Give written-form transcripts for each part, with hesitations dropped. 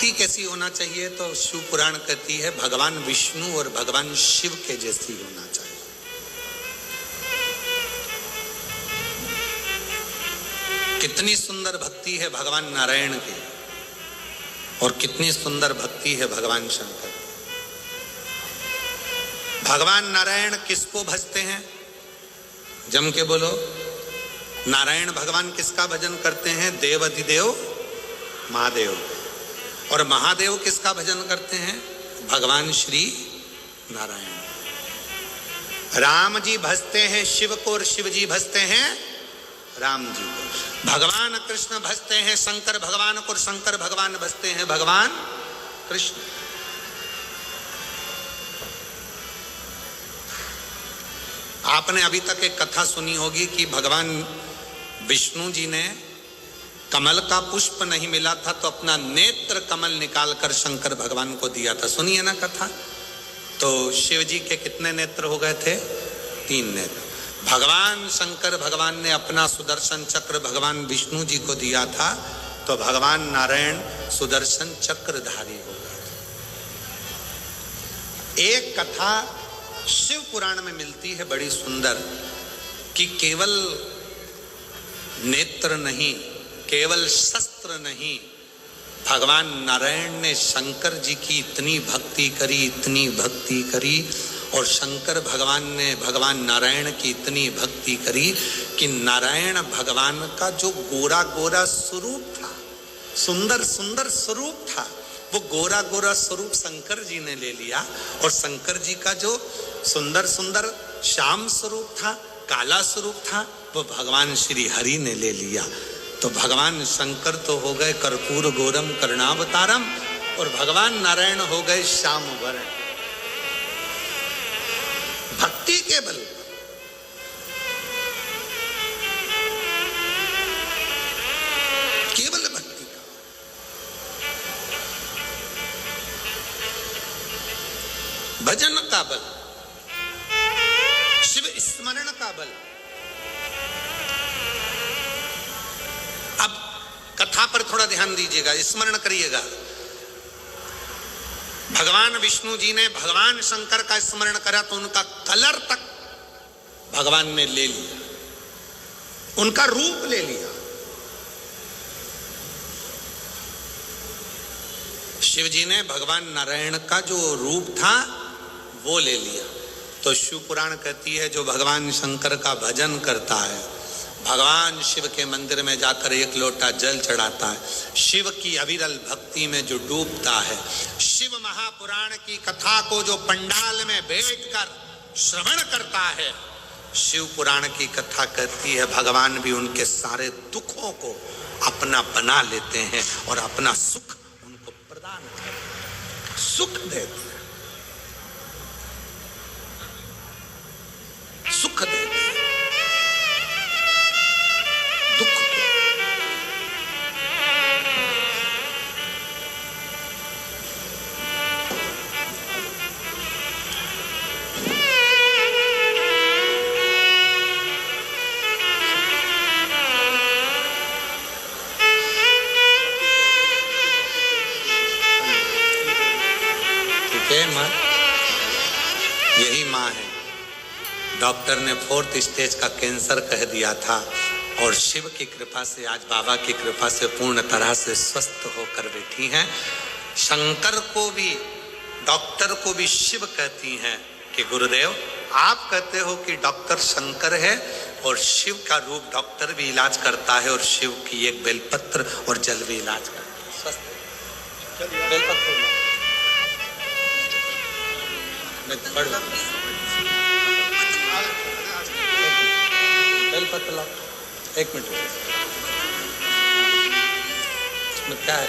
भक्ति कैसी होना चाहिए? तो शिव पुराण कहती है भगवान विष्णु और भगवान शिव के जैसी होना चाहिए। कितनी सुंदर भक्ति है भगवान नारायण की और कितनी सुंदर भक्ति है भगवान शंकर। भगवान नारायण किसको भजते हैं? जम के बोलो। नारायण भगवान किसका भजन करते हैं? देवाधिदेव महादेव। और महादेव किसका भजन करते हैं? भगवान श्री नारायण। राम जी भजते हैं शिव को और शिव जी भजते हैं राम जी को। भगवान कृष्ण भजते हैं शंकर भगवान को और शंकर भगवान भजते हैं भगवान कृष्ण। आपने अभी तक एक कथा सुनी होगी कि भगवान विष्णु जी ने कमल का पुष्प नहीं मिला था तो अपना नेत्र कमल निकालकर शंकर भगवान को दिया था। सुनिए ना कथा। तो शिव जी के कितने नेत्र हो गए थे? 3 नेत्र। भगवान शंकर भगवान ने अपना सुदर्शन चक्र भगवान विष्णु जी को दिया था तो भगवान नारायण सुदर्शन चक्रधारी हो गए। एक कथा शिव पुराण में मिलती है बड़ी सुंदर कि केवल नेत्र नहीं, केवल शस्त्र नहीं, भगवान नारायण ने शंकर जी की इतनी भक्ति करी, इतनी भक्ति करी और शंकर भगवान ने भगवान नारायण की इतनी भक्ति करी कि नारायण भगवान का जो गोरा गोरा स्वरूप था, सुंदर सुंदर स्वरूप था, वो गोरा गोरा स्वरूप शंकर जी ने ले लिया और शंकर जी का जो सुंदर सुंदर श्याम स्वरूप था, काला स्वरूप था, वो भगवान श्री हरि ने ले लिया। तो भगवान शंकर तो हो गए कर्पूर गौरम करुणावतारम और भगवान नारायण हो गए श्याम वर्ण। भक्ति के बल केवल भक्ति का, भजन का बल, शिव स्मरण का बल। अब कथा पर थोड़ा ध्यान दीजिएगा, स्मरण करिएगा। भगवान विष्णु जी ने भगवान शंकर का स्मरण करा तो उनका कलर तक भगवान ने ले लिया, उनका रूप ले लिया। शिव जी ने भगवान नारायण का जो रूप था वो ले लिया। तो शिव पुराण कहती है जो भगवान शंकर का भजन करता है, भगवान शिव के मंदिर में जाकर 1 लोटा जल चढ़ाता है, शिव की अविरल भक्ति में जो डूबता है, शिव महापुराण की कथा को जो पंडाल में बैठकर श्रवण करता है, शिव पुराण की कथा कहती है भगवान भी उनके सारे दुखों को अपना बना लेते हैं और अपना सुख उनको प्रदान करते हैं, सुख देते हैं, सुख देते हैं, दुख को। ठीक है माँ, यही माँ है। डॉक्टर ने 4th स्टेज का कैंसर कह दिया था और शिव की कृपा से, आज बाबा की कृपा से पूर्ण तरह से स्वस्थ होकर बैठी हैं। शंकर को भी, डॉक्टर को भी शिव कहती हैं कि गुरुदेव आप कहते हो कि डॉक्टर शंकर है और शिव का रूप डॉक्टर भी इलाज करता है और शिव की एक बेलपत्र और जल भी इलाज करता है। स्वस्थ बेलपत्र बेलपत्र लाओ, 1 मिनट। इसमें क्या है?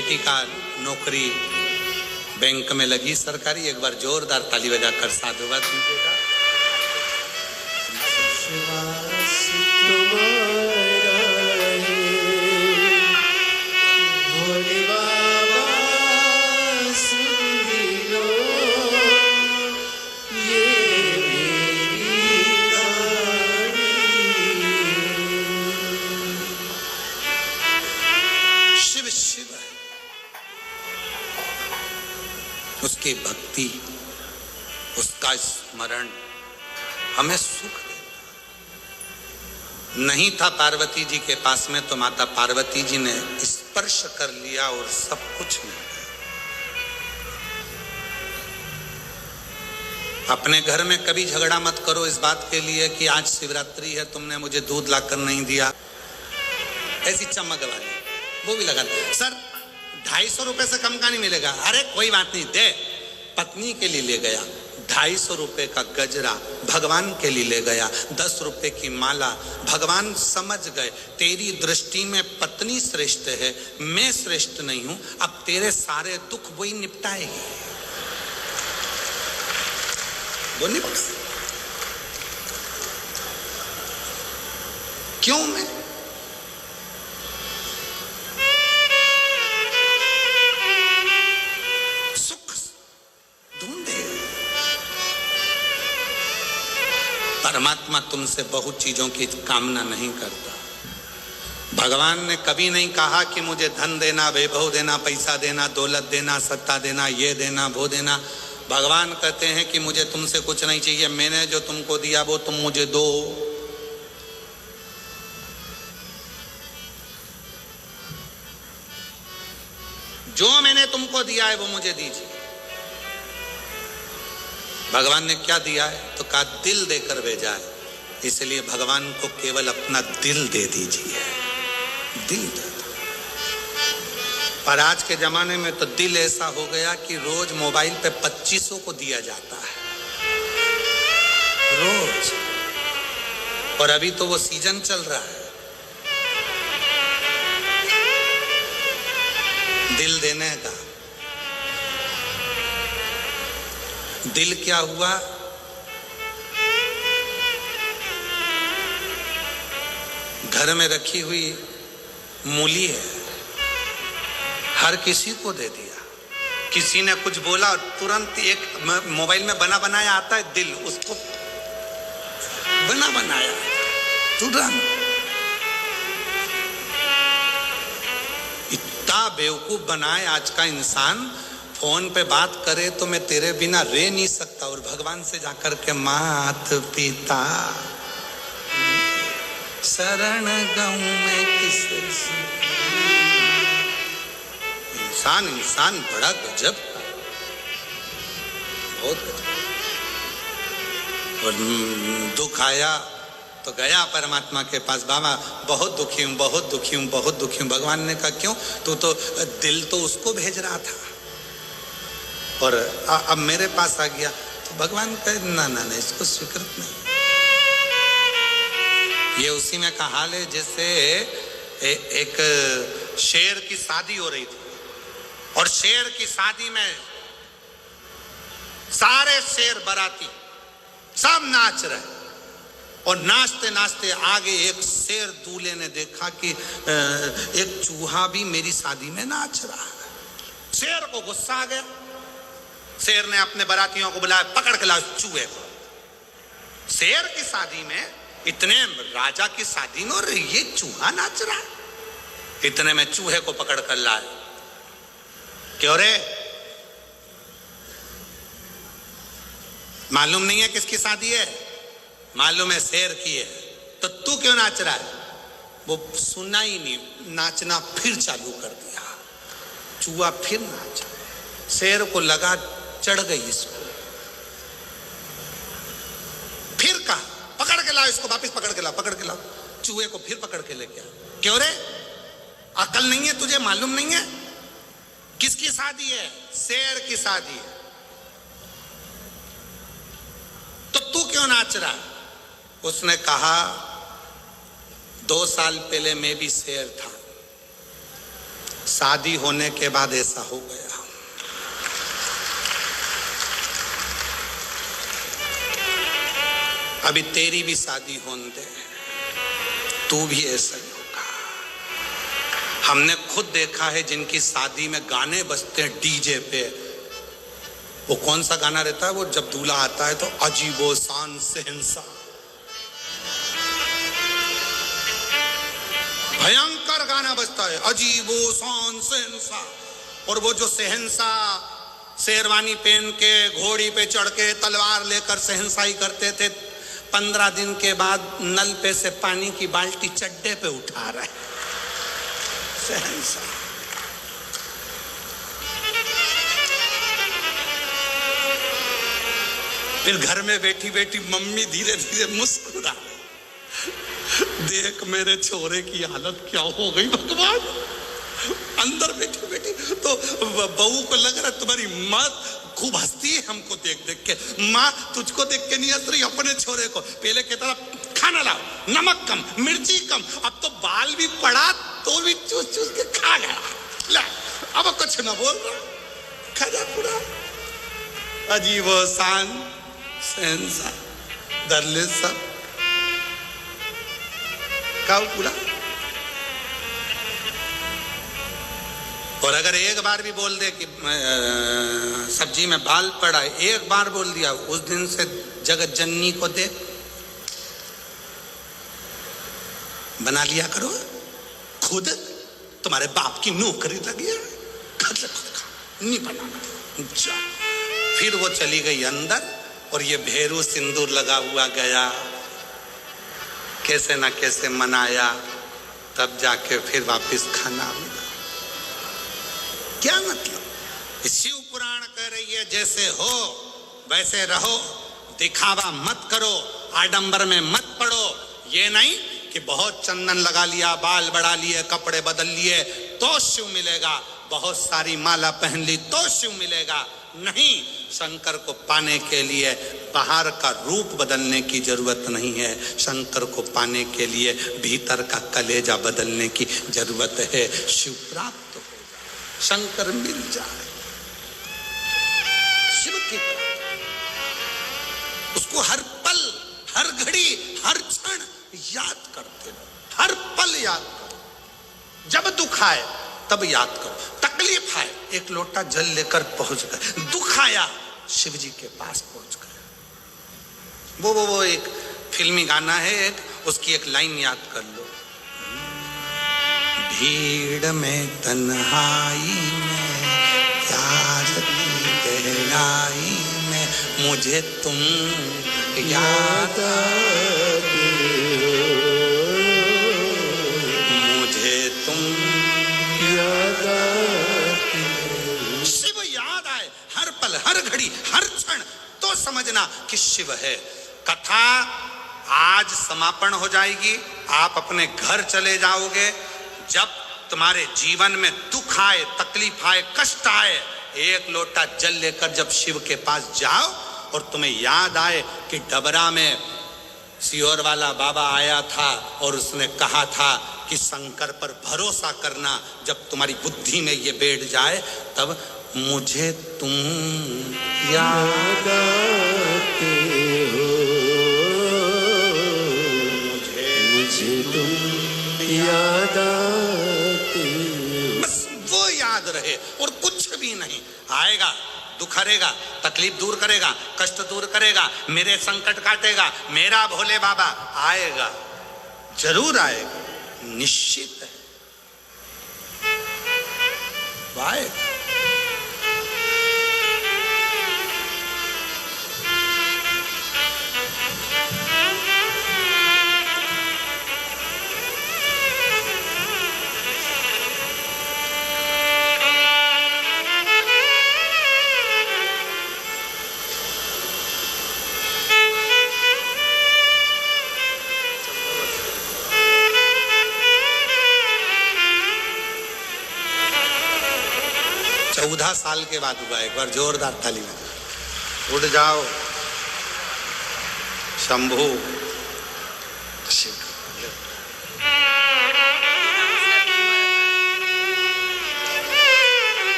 बेटी का नौकरी बैंक में लगी सरकारी। एक बार जोरदार ताली बजाकर साधुवाद दीजिएगा। उसकी भक्ति, उसका स्मरण हमें सुख देता। नहीं था पार्वती जी के पास में तो माता पार्वती जी ने स्पर्श कर लिया और सब कुछ मिल गया। अपने घर में कभी झगड़ा मत करो इस बात के लिए कि आज शिवरात्रि है, तुमने मुझे दूध लाकर नहीं दिया, ऐसी चमक वाली वो भी लगा। सर 250 रुपए से कम का नहीं मिलेगा। अरे कोई बात नहीं, दे। पत्नी के लिए ले गया 250 रुपए का गजरा, भगवान के लिए ले गया 10 रुपए की माला। भगवान समझ गए तेरी दृष्टि में पत्नी श्रेष्ठ है, मैं श्रेष्ठ नहीं हूं, अब तेरे सारे दुख वही निपटाएगी। वो निपट क्यों मैं परमात्मा तुमसे बहुत चीजों की कामना नहीं करता। भगवान ने कभी नहीं कहा कि मुझे धन देना, वैभव देना, पैसा देना, दौलत देना, सत्ता देना, ये देना, वो देना। भगवान कहते हैं कि मुझे तुमसे कुछ नहीं चाहिए, मैंने जो तुमको दिया वो तुम मुझे दो। जो मैंने तुमको दिया है वो मुझे दीजिए। भगवान ने क्या दिया है तो कहा दिल देकर भेजा है, इसलिए भगवान को केवल अपना दिल दे दीजिए। दिल दे दो। पर आज के जमाने में तो दिल ऐसा हो गया कि रोज मोबाइल पे 2500 को दिया जाता है रोज। और अभी तो वो सीजन चल रहा है दिल देने का। दिल क्या हुआ? घर में रखी हुई मूली है, हर किसी को दे दिया। किसी ने कुछ बोला और तुरंत एक मोबाइल में बना बनाया आता है दिल, उसको बना बनाया तुरंत। इतना बेवकूफ बनाए आज का इंसान। फोन पे बात करे तो मैं तेरे बिना रह नहीं सकता, और भगवान से जाकर के मात पिता शरण गऊं मैं किसे। इंसान बड़ा गजब का, बहुत गजब। और दुख आया तो गया परमात्मा के पास, बाबा बहुत दुखी हूं, बहुत दुखी हूं, बहुत दुखी हूं। भगवान ने कहा क्यों? तू तो दिल तो उसको भेज रहा था और अब मेरे पास आ गया। तो भगवान कहे ना ना ना, इसको स्वीकृत नहीं। ये उसी में का हाल है जैसे एक शेर की शादी हो रही थी और शेर की शादी में सारे शेर बाराती सब नाच रहे, और नाचते नाचते आगे एक शेर दूल्हे ने देखा कि एक चूहा भी मेरी शादी में नाच रहा है। शेर को गुस्सा आ गया। शेर ने अपने बारातियों को बुलाया, पकड़ के लाओ चूहे को। शेर की शादी में, इतने राजा की शादी में, और ये चूहा नाच रहा है। इतने में चूहे को पकड़ कर लाए। क्यों रे, मालूम नहीं है किसकी शादी है? मालूम है शेर की है। तो तू क्यों नाच रहा है? वो सुना ही नहीं, नाचना फिर चालू कर दिया। चूहा फिर नाचा। शेर को लगा चढ़ गई इसको, फिर कहा पकड़ के लाओ इसको, वापिस पकड़ के लाओ, पकड़ के लाओ। चूहे को फिर पकड़ के लेके आया। क्यों रे, अकल नहीं है तुझे? मालूम नहीं है किसकी शादी है? शेर की शादी है। तो तू क्यों नाच रहा? उसने कहा 2 साल पहले मैं भी शेर था, शादी होने के बाद ऐसा हो गया। अभी तेरी भी शादी होने दे, तू भी ऐसा ही होगा। हमने खुद देखा है जिनकी शादी में गाने बजते हैं डीजे पे, वो कौन सा गाना रहता है, वो जब दूल्हा आता है तो अजीबो शान शहंशाह, भयंकर गाना बजता है, अजीबो शान शहंशाह। और वो जो शहंशाह शेरवानी पहन के घोड़ी पे चढ़ के तलवार लेकर शहंशाही करते थे, 15 दिन के बाद नल पे से पानी की बाल्टी चड्डे पे उठा रहा है शहंशाह। फिर घर में बैठी बैठी मम्मी धीरे धीरे मुस्कुरा, देख मेरे छोरे की हालत क्या हो गई भगवान। अंदर बैठी बैठी तो बहू को लग रहा है तुम्हारी माँ खूब हंसती है हमको देख देख के, माँ तुझको देख के नहीं हंस रही, अपने छोरे को। पहले कहता था खाना लाओ, नमक कम, मिर्ची कम, अब तो बाल भी पड़ा तो भी चूस चूस के खा गया। ला, अब कुछ ना बोल रहा, खा जा पूरा। अजीब शान शहंशाह दरले सब खाओ पूरा। और अगर एक बार भी बोल दे कि सब्जी में बाल पड़ा है, एक बार बोल दिया, उस दिन से जगत जननी को दे बना लिया करो खुद, तुम्हारे बाप की नौकरी लगी है, खुद नहीं बनाना। फिर वो चली गई अंदर और ये भेरू सिंदूर लगा हुआ गया, कैसे ना कैसे मनाया, तब जाके फिर वापस खाना मिला। क्या मतलब? शिव पुराण कह रही है जैसे हो वैसे रहो, दिखावा मत करो, आडंबर में मत पड़ो। ये नहीं कि बहुत चंदन लगा लिया, बाल बढ़ा लिए, कपड़े बदल लिए तो शिव मिलेगा, बहुत सारी माला पहन ली तो शिव मिलेगा। नहीं, शंकर को पाने के लिए बाहर का रूप बदलने की जरूरत नहीं है, शंकर को पाने के लिए भीतर का कलेजा बदलने की जरूरत है। शिव प्राप्त हो जाए, शंकर मिल जाए, शिव की तरह उसको हर पल, हर घड़ी, हर क्षण याद करते रहो, हर पल याद करो। जब दुख आए तब याद करो, तकलीफ आए एक लोटा जल लेकर पहुंच गए, दुख आया शिव जी के पास पहुंच गए। वो एक फिल्मी गाना है एक, उसकी एक लाइन याद कर लो। भीड़ में तन्हाई में प्यार की गहराई में मुझे तुम याद आते हो, मुझे तुम याद आते हो। शिव याद आए हर पल, हर घड़ी, हर क्षण, तो समझना कि शिव है। कथा आज समापन हो जाएगी, आप अपने घर चले जाओगे। जब तुम्हारे जीवन में दुख आए, तकलीफ आए, कष्ट आए, एक लोटा जल लेकर जब शिव के पास जाओ और तुम्हें याद आए कि डबरा में सियोर वाला बाबा आया था और उसने कहा था कि शंकर पर भरोसा करना, जब तुम्हारी बुद्धि में ये बैठ जाए तब मुझे तुम याद आते हो, मुझे तुम याद आते हो। बस वो याद रहे और कुछ भी नहीं। आएगा, दुख हरेगा, तकलीफ दूर करेगा, कष्ट दूर करेगा, मेरे संकट काटेगा, मेरा भोले बाबा आएगा, जरूर आएगा, निश्चित है आएगा। चौदह साल के बाद हुआ, एक बार जोरदार ताली में। उठ जाओ शंभू,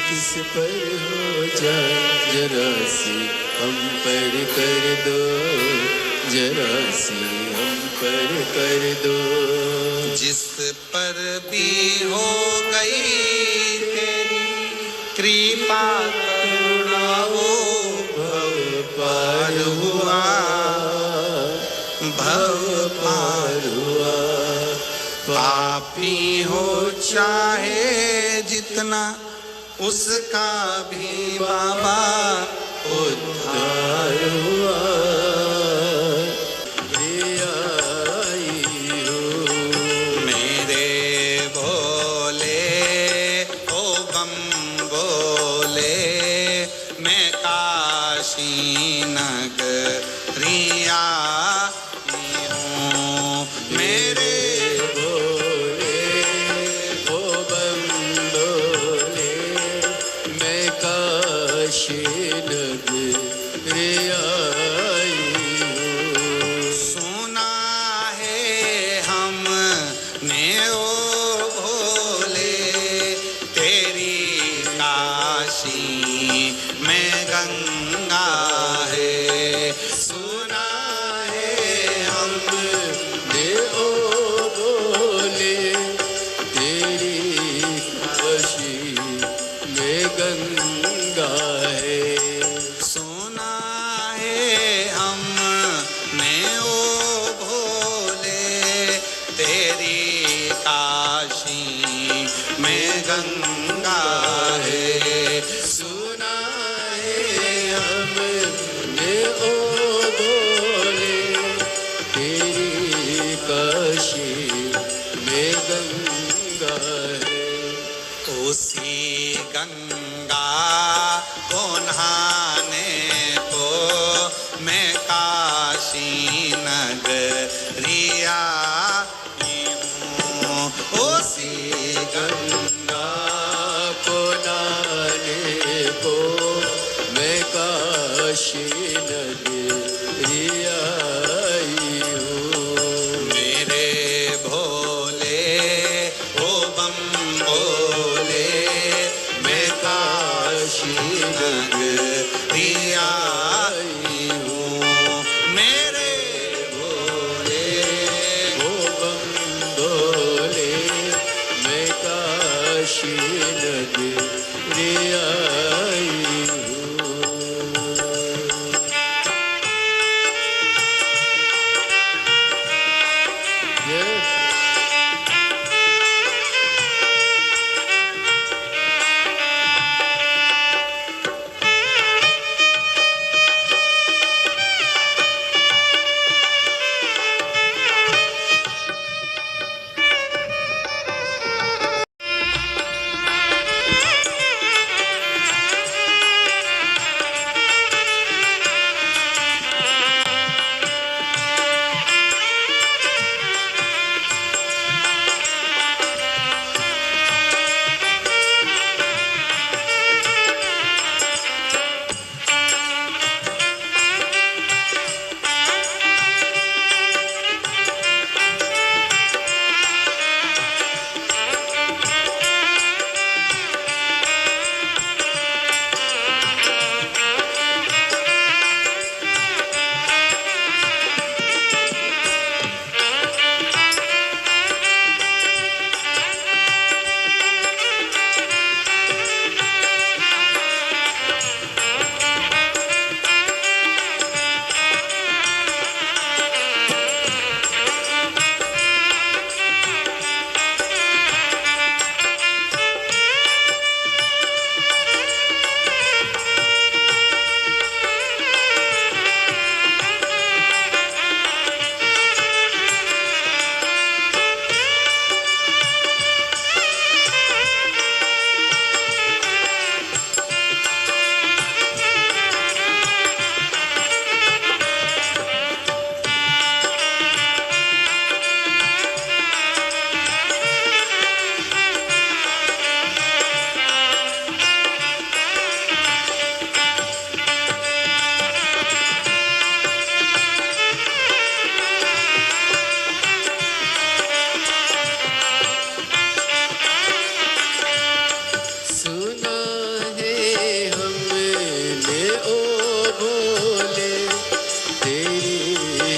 किस पर हो जाए जरा सी हम पर कर दो, जरा सी हम पर कर दो। जिस पर भी हो गई तेरी कृपा करुणा वो भव पार हुआ, भव पार हुआ। पापी हो चाहे जितना उसका भी बाबा उद्धार हुआ। मेरे भोले ओ बम बोले, मैं काशी नगरिया हूँ। मेरे सुना है हमने ओ भोले तेरी काशी में गंगा है। सुना है हमने ओ भोले तेरी काशी में गंगा है। सुना है हमने ओ भोले तेरी काशी में गंगा है। सुना है हमने ओ भोले तेरी काशी में गंगा है। उसी गंगा को नहाने को मैं काशी नगरिया हूँ। उसी गंगा को नहाने को मैं काशी नगरिया हूँ। मेरे भोले ओ बम बोले, मैं काशी नगरिया हूँ। मेरे भोले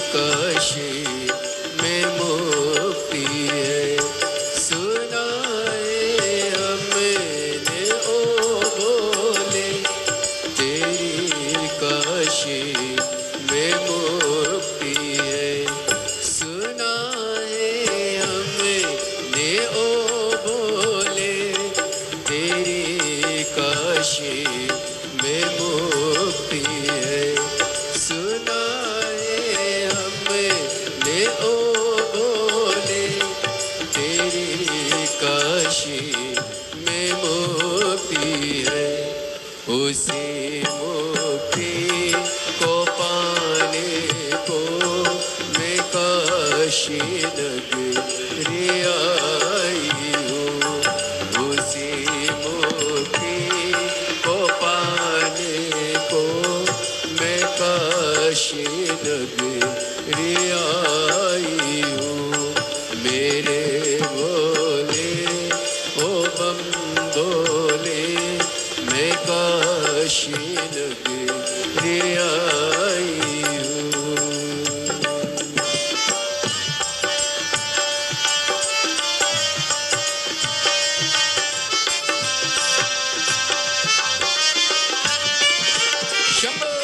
काशी में मुक्ति है। सुनाए हमने ओ बोले तेरी काशी में मुक्ति है। सुनाए हमने ओ बोले तेरी काशी में मुक्ति है। सुनाए हमने ओ बोले तेरी काशी में मुक्ति है। उसी मुक्ति को पाने को मैं काशी नगरी आई हूँ। उसी मुक्ति को पाने को मैं काशी नगरी आई हूँ। मेरे बोले ओ बम बोले मैं काशी नगरी आई हूँ। शंभो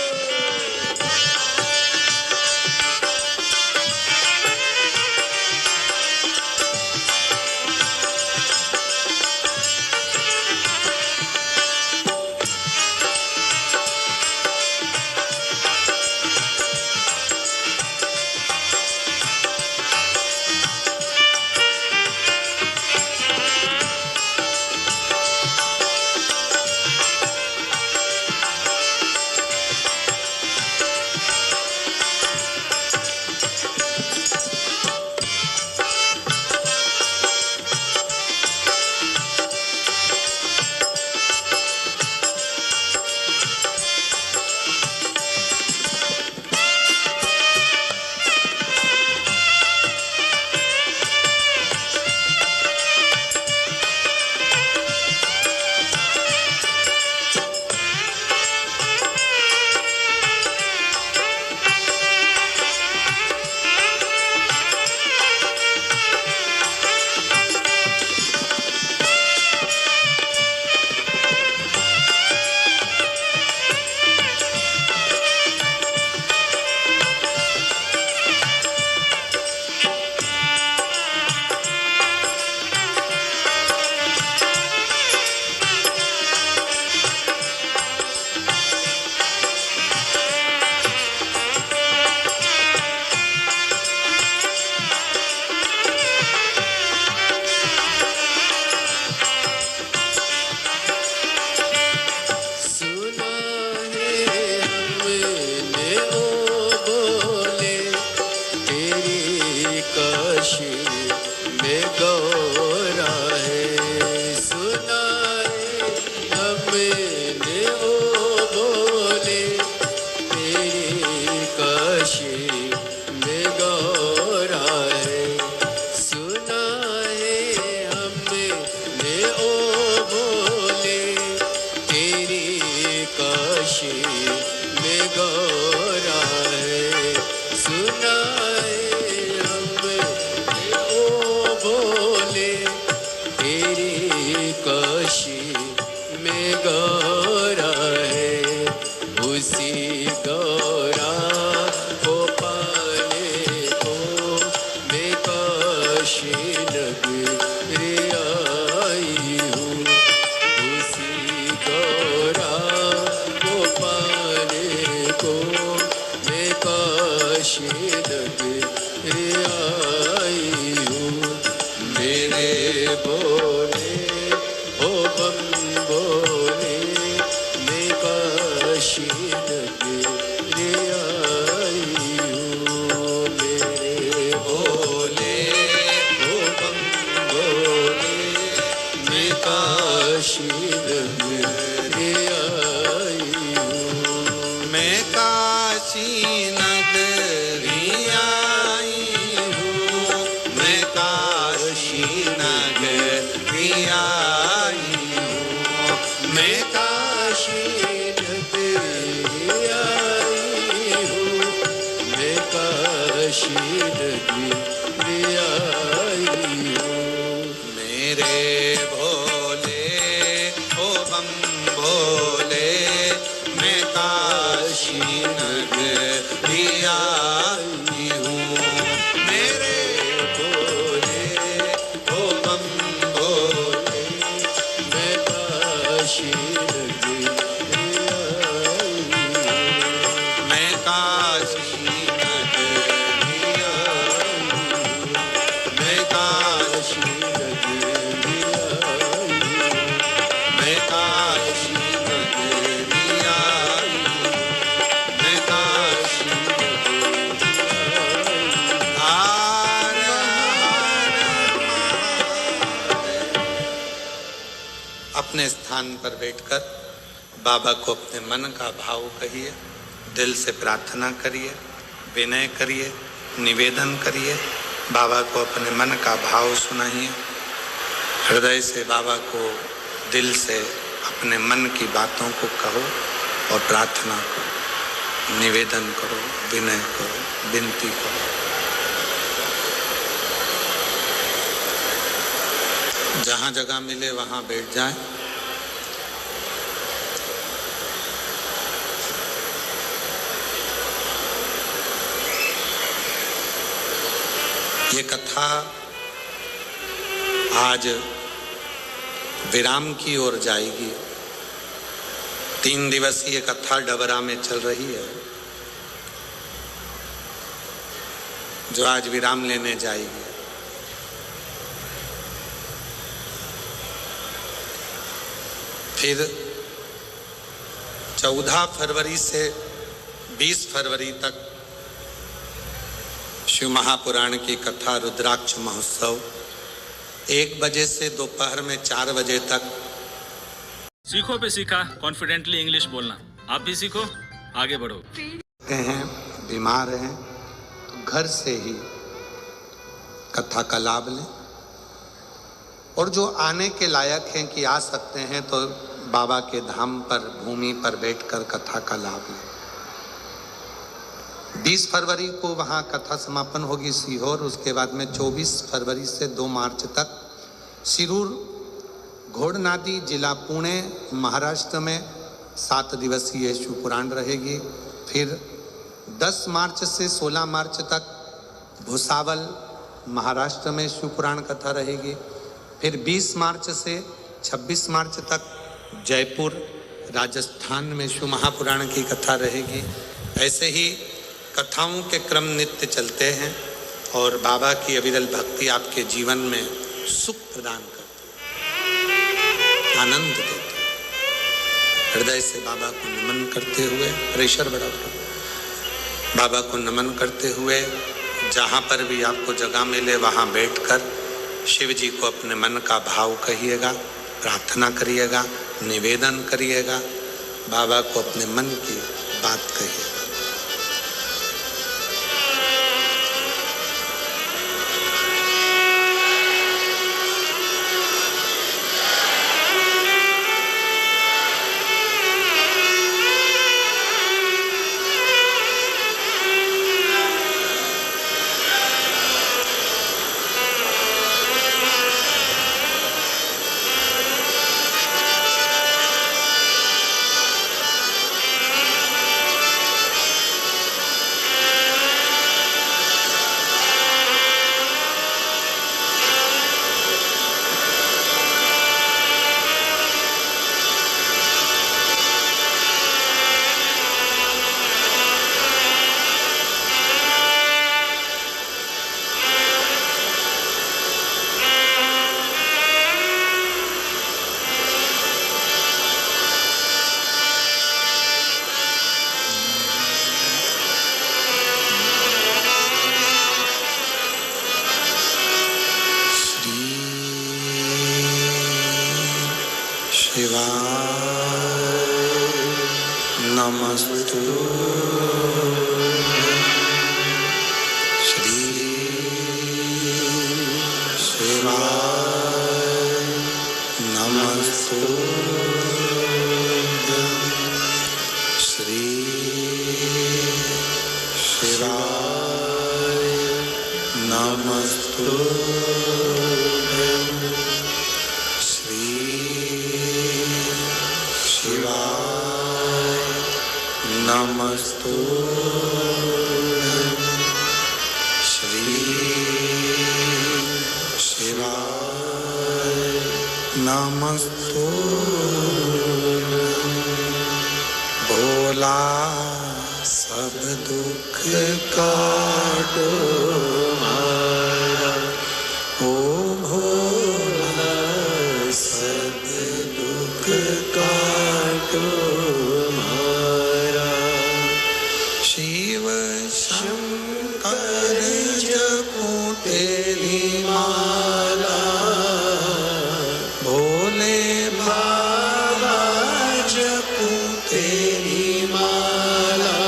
काशी नगरी आई हूँ। मेरे भोले ओ बम भोले, मैं काशी नगरी आई हूँ। मेरे भोले ओ बम भोले, मैं काशी नगरी आई हूँ। मैं काशी नगरी आई हूँ। मैं काशी नगरी आई हूँ। मैं काशी नगरी आई हूँ। मैं काशी हर हर महादेव। अपने स्थान पर बैठकर बाबा को अपने मन का भाव कहिए, दिल से प्रार्थना करिए, विनय करिए, निवेदन करिए, बाबा को अपने मन का भाव सुनाइए। हृदय से बाबा को, दिल से अपने मन की बातों को कहो और प्रार्थना करो, निवेदन करो, विनय करो, विनती करो। जहाँ जगह मिले वहाँ बैठ जाएं। ये कथा आज विराम की ओर जाएगी। 3 दिवसीय कथा डबरा में चल रही है, जो आज विराम लेने जाएगी। फिर 14 फरवरी से 20 फरवरी तक शिव महापुराण की कथा रुद्राक्ष महोत्सव 1 बजे से दोपहर में 4 बजे तक। सीखो पे सीखा कॉन्फिडेंटली इंग्लिश बोलना। आप भी सीखो, आगे बढ़ो। हैं बीमार हैं तो घर से ही कथा का लाभ लें, और जो आने के लायक हैं कि आ सकते हैं तो बाबा के धाम पर, भूमि पर बैठकर कथा का लाभ लें। 20 फरवरी को वहाँ कथा समापन होगी सीहोर। उसके बाद में 24 फरवरी से 2 मार्च तक शिरूर घोड़नादी जिला पुणे महाराष्ट्र में 7 दिवसीय शिव पुराण रहेगी। फिर 10 मार्च से 16 मार्च तक भुसावल महाराष्ट्र में शिव पुराण कथा रहेगी। फिर 20 मार्च से 26 मार्च तक जयपुर राजस्थान में शिव महापुराण की कथा रहेगी। ऐसे ही कथाओं के क्रम नित्य चलते हैं और बाबा की अविरल भक्ति आपके जीवन में सुख प्रदान करती है, आनंद देती है। हृदय से बाबा को नमन करते हुए, प्रेशर बढ़ा हुआ, बाबा को नमन करते हुए जहाँ पर भी आपको जगह मिले वहाँ बैठकर शिव जी को अपने मन का भाव कहिएगा, प्रार्थना करिएगा, निवेदन करिएगा, बाबा को अपने मन की बात कहिएगा। नमस्तु श्री शिवाय नमस्तु श्री शिवाय नमस्तुभ्यं श्री शिवाय नमस्तुभ्यं श्री शिवाय नमस्तुभ्यं भोला सब दुख काटो मारा, ओ भोला सब दुख काटो मारा। शिव शंकर जपो तेरी माला, भोले बाबा जपो तेरी माला,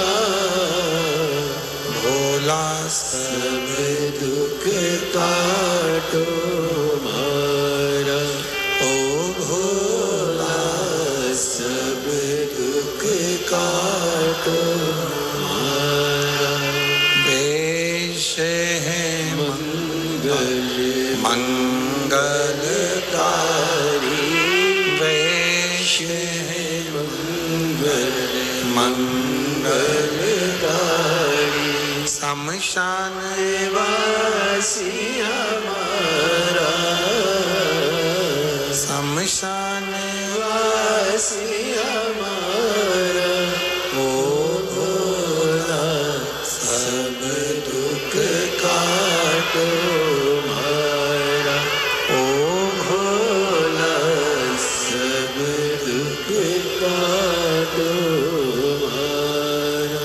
भोला सब दुख काटो मारा, ओ भोला सब दुख काटो मारा। वेश है मंगलकारी, वेश है मंगलकारी, शमशान वासी हमारा, शमशान वासी हमारा, ओ भोला सब दुख काटो मारा, ओ भोला सब दुख काटो मारा।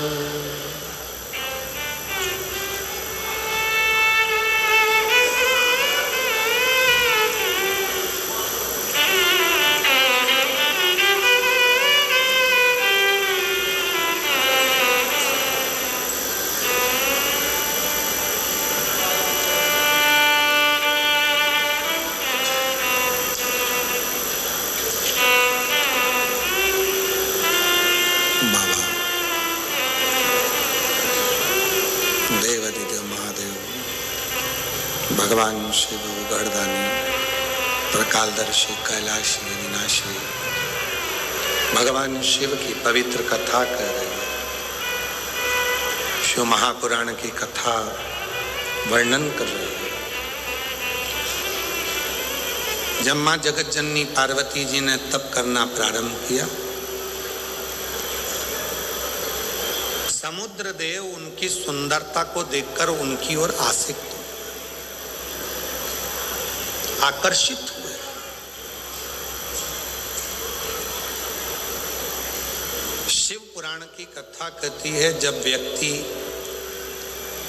बाबा देवादिदेव महादेव भगवान शिव गढ़दानी प्रकालदर्शी कैलाशी अविनाशी भगवान शिव की पवित्र कथा कर रहे हैं। शिव महापुराण की कथा वर्णन कर रहे हैं। जब मां जगत जननी पार्वती जी ने तप करना प्रारंभ किया, समुद्र देव उनकी सुंदरता को देखकर उनकी ओर आसक्त आकर्षित हुए। शिव पुराण की कथा कहती है, जब व्यक्ति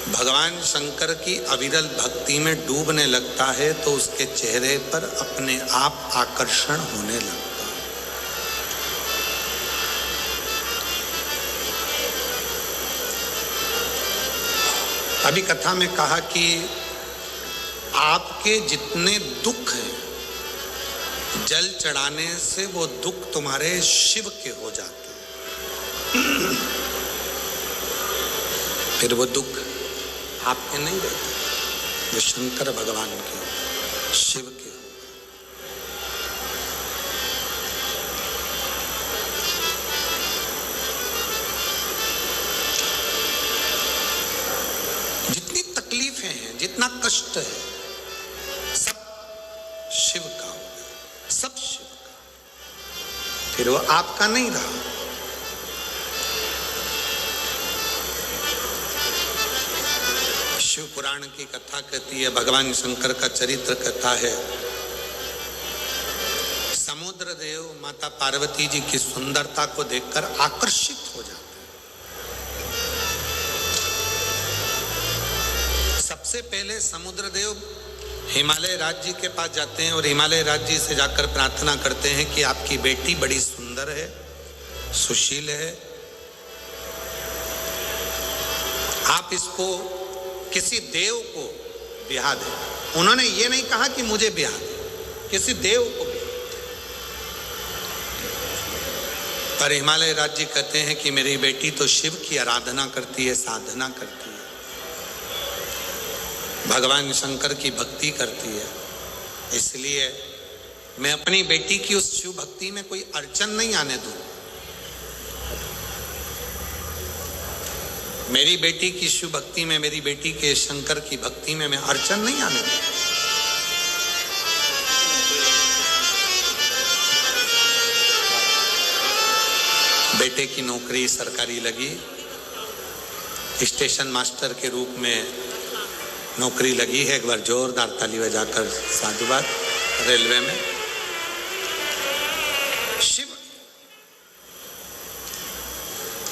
भगवान शंकर की अविरल भक्ति में डूबने लगता है तो उसके चेहरे पर अपने आप आकर्षण होने लगता है। अभी कथा में कहा कि आपके जितने दुख हैं, जल चढ़ाने से वो दुख तुम्हारे शिव के हो जाते हैं। फिर वो दुख आपके नहीं रहते, वो शंकर भगवान के, शिव के। तकलीफें हैं, जितना कष्ट है, सब शिव का हो गया, सब शिव का। फिर वो आपका नहीं रहा। शिव पुराण की कथा कहती है, भगवान शंकर का चरित्र कथा है। समुद्र देव माता पार्वती जी की सुंदरता को देखकर आकर्षित हो जाते। सबसे पहले समुद्र देव हिमालय राज्य के पास जाते हैं और हिमालय राज्य से जाकर प्रार्थना करते हैं कि आपकी बेटी बड़ी सुंदर है, सुशील है, आप इसको किसी देव को ब्याह दें। उन्होंने ये नहीं कहा कि मुझे ब्याह दे, किसी देव को ब्याह। पर हिमालय राज्य कहते हैं कि मेरी बेटी तो शिव की आराधना करती है, साधना करती है। भगवान शंकर की भक्ति करती है। इसलिए मैं अपनी बेटी की उस शिव भक्ति में कोई अड़चन नहीं आने दूं। मेरी बेटी की शिव भक्ति में, मेरी बेटी के शंकर की भक्ति में मैं अड़चन नहीं आने दूं। बेटे की नौकरी सरकारी लगी, स्टेशन मास्टर के रूप में नौकरी लगी है। एक बार जोरदार ताली बजाकर साधुवाद। रेलवे में शिव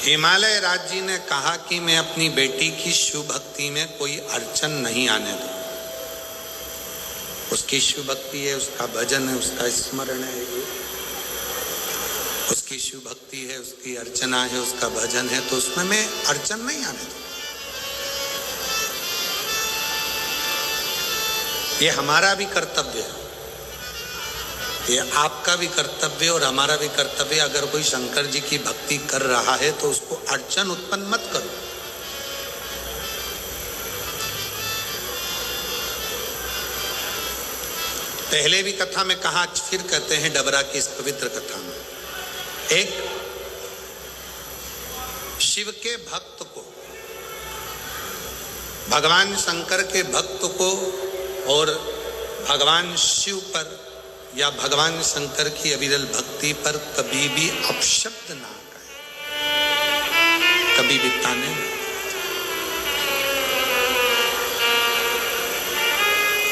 हिमालय राज जी ने कहा कि मैं अपनी बेटी की शिव भक्ति में कोई अड़चन नहीं आने दूं। उसकी शिव भक्ति है, उसका भजन है, उसका स्मरण है, उसकी शिव भक्ति है, उसकी अर्चना है, उसका भजन है, तो उसमें मैं अड़चन नहीं आने दूं। ये हमारा भी कर्तव्य है, ये आपका भी कर्तव्य और हमारा भी कर्तव्य। अगर कोई शंकर जी की भक्ति कर रहा है तो उसको अड़चन उत्पन्न मत करो। पहले भी कथा में कहा, फिर कहते हैं डबरा की इस पवित्र कथा में, एक शिव के भक्त को, भगवान शंकर के भक्त को और भगवान शिव पर या भगवान शंकर की अविरल भक्ति पर कभी भी अपशब्द ना कहे, कभी भी ताने ना।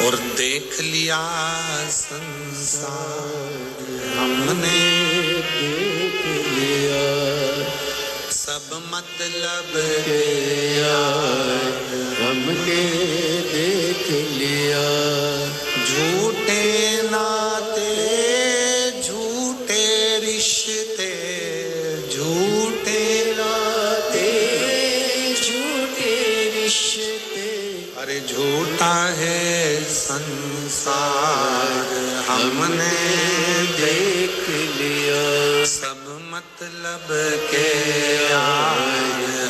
और देख लिया संसार हमने, देख लिया सब मतलब के यार हमने देख लिया। झूठे नाते, झूठे रिश्ते, झूठे नाते, झूठे रिश्ते, अरे झूठा है संसार हमने देख लिया। सब मतलब के यार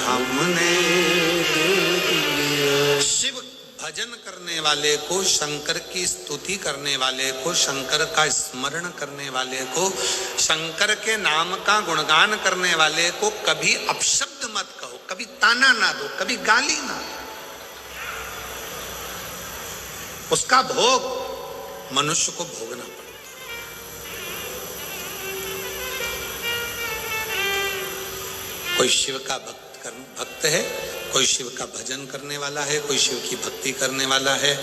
हमने देख लिया। शिव भजन करने वाले को, शंकर की स्तुति करने वाले को, शंकर का स्मरण करने वाले को, शंकर के नाम का गुणगान करने वाले को कभी अपशब्द मत कहो, कभी ताना ना दो, कभी गाली ना दो। उसका भोग मनुष्य को भोगना पड़ता। कोई शिव का भक्त है, कोई शिव का भजन करने वाला है, कोई शिव की भक्ति करने वाला है,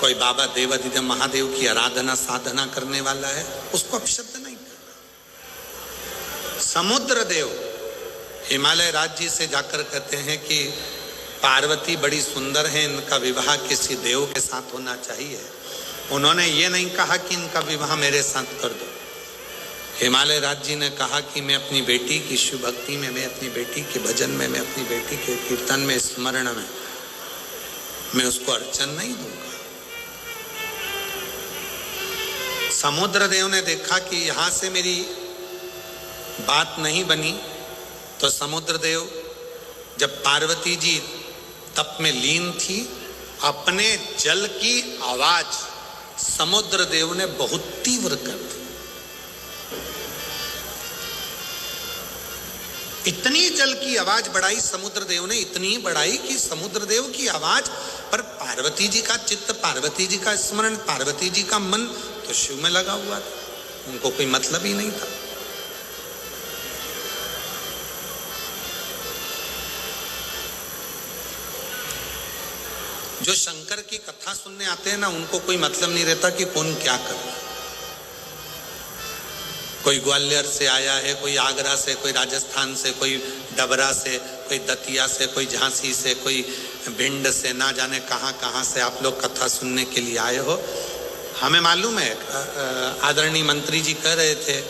कोई बाबा देवादिदेव महादेव की आराधना साधना करने वाला है, उसको अपशब्द नहीं करना। समुद्र देव हिमालय राज्य से जाकर कहते हैं कि पार्वती बड़ी सुंदर है, इनका विवाह किसी देव के साथ होना चाहिए। उन्होंने ये नहीं कहा कि इनका विवाह मेरे साथ कर दो। हिमालय राज जी ने कहा कि मैं अपनी बेटी की शिव भक्ति में, मैं अपनी बेटी के भजन में, मैं अपनी बेटी के कीर्तन में, स्मरण में मैं उसको अड़चन नहीं दूंगा। समुद्र देव ने देखा कि यहां से मेरी बात नहीं बनी, तो समुद्र देव जब पार्वती जी तप में लीन थी, अपने जल की आवाज समुद्र देव ने बहुत तीव्र कर दी। इतनी जल की आवाज बढ़ाई समुद्र देव ने, इतनी बढ़ाई कि समुद्र देव की आवाज पर पार्वती जी का चित्त, पार्वती जी का स्मरण, पार्वती जी का मन तो शिव में लगा हुआ था, उनको कोई मतलब ही नहीं था। जो शंकर की कथा सुनने आते हैं ना, उनको कोई मतलब नहीं रहता कि कौन क्या कर रहा है। कोई ग्वालियर से आया है, कोई आगरा से, कोई राजस्थान से, कोई डबरा से, कोई दतिया से, कोई झांसी से, कोई भिंड से, ना जाने कहाँ कहाँ से आप लोग कथा सुनने के लिए आए हो। हमें मालूम है, आदरणीय मंत्री जी कह रहे थे,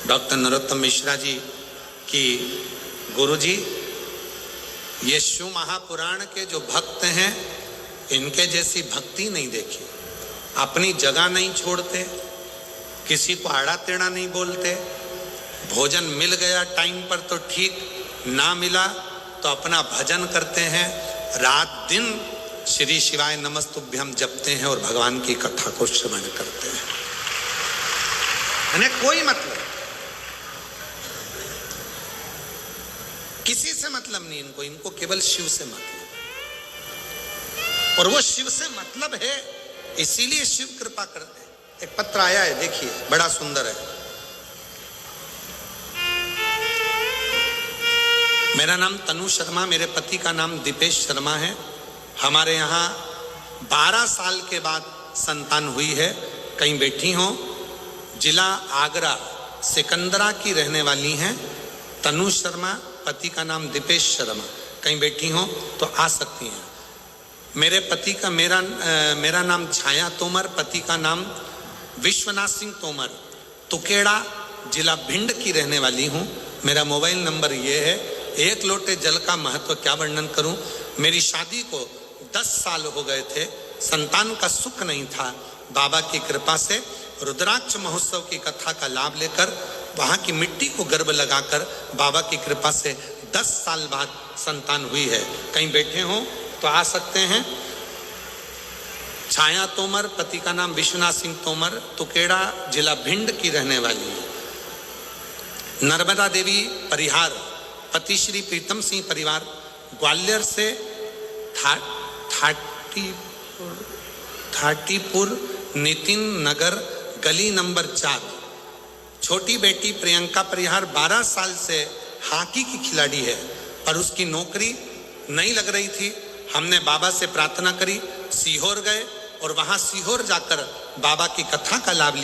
डॉक्टर नरोत्तम मिश्रा जी, कि गुरु जी ये शिव महापुराण के जो भक्त हैं, इनके जैसी भक्ति नहीं देखी। अपनी जगह नहीं छोड़ते, किसी को आड़ा टेढ़ा नहीं बोलते, भोजन मिल गया टाइम पर तो ठीक, ना मिला तो अपना भजन करते हैं, रात दिन श्री शिवाय नमस्तुभ्यम जपते हैं और भगवान की कथा को श्रवण करते हैं। इन्हें कोई मतलब, किसी से मतलब नहीं इनको, इनको केवल शिव से मतलब, और वो शिव से मतलब है इसीलिए शिव कृपा करते हैं। एक पत्र आया है, देखिए बड़ा सुंदर है। मेरा नाम तनु शर्मा, मेरे पति का नाम दीपेश शर्मा है। हमारे यहाँ 12 साल के बाद संतान हुई है। कहीं बैठी हो, जिला आगरा सिकंदरा की रहने वाली हैं तनु शर्मा, पति का नाम दीपेश शर्मा। कहीं बैठी हो तो आ सकती हैं। मेरे पति का मेरा नाम छाया तोमर, पति का नाम विश्वनाथ सिंह तोमर, तुकेड़ा जिला भिंड की रहने वाली हूँ। मेरा मोबाइल नंबर ये है। एक लोटे जल का महत्व क्या वर्णन करूं। मेरी शादी को 10 साल हो गए थे, संतान का सुख नहीं था। बाबा की कृपा से रुद्राक्ष महोत्सव की कथा का लाभ लेकर वहां की मिट्टी को गर्भ लगाकर बाबा की कृपा से 10 साल बाद संतान हुई है। कहीं बैठे हो तो आ सकते हैं। छाया तोमर, पति का नाम विश्वनाथ सिंह तोमर, तुकेड़ा जिला भिंड की रहने वाली है। नर्मदा देवी परिहार, पति श्री प्रीतम सिंह परिवार, ग्वालियर से थाटीपुर नितिन नगर गली नंबर 4। छोटी बेटी प्रियंका परिहार 12 साल से हॉकी की खिलाड़ी है, पर उसकी नौकरी नहीं लग रही थी। हमने बाबा से प्रार्थना करी, सीहोर गए और वहां सीहोर जाकर बाबा की कथा का लाभ लिया।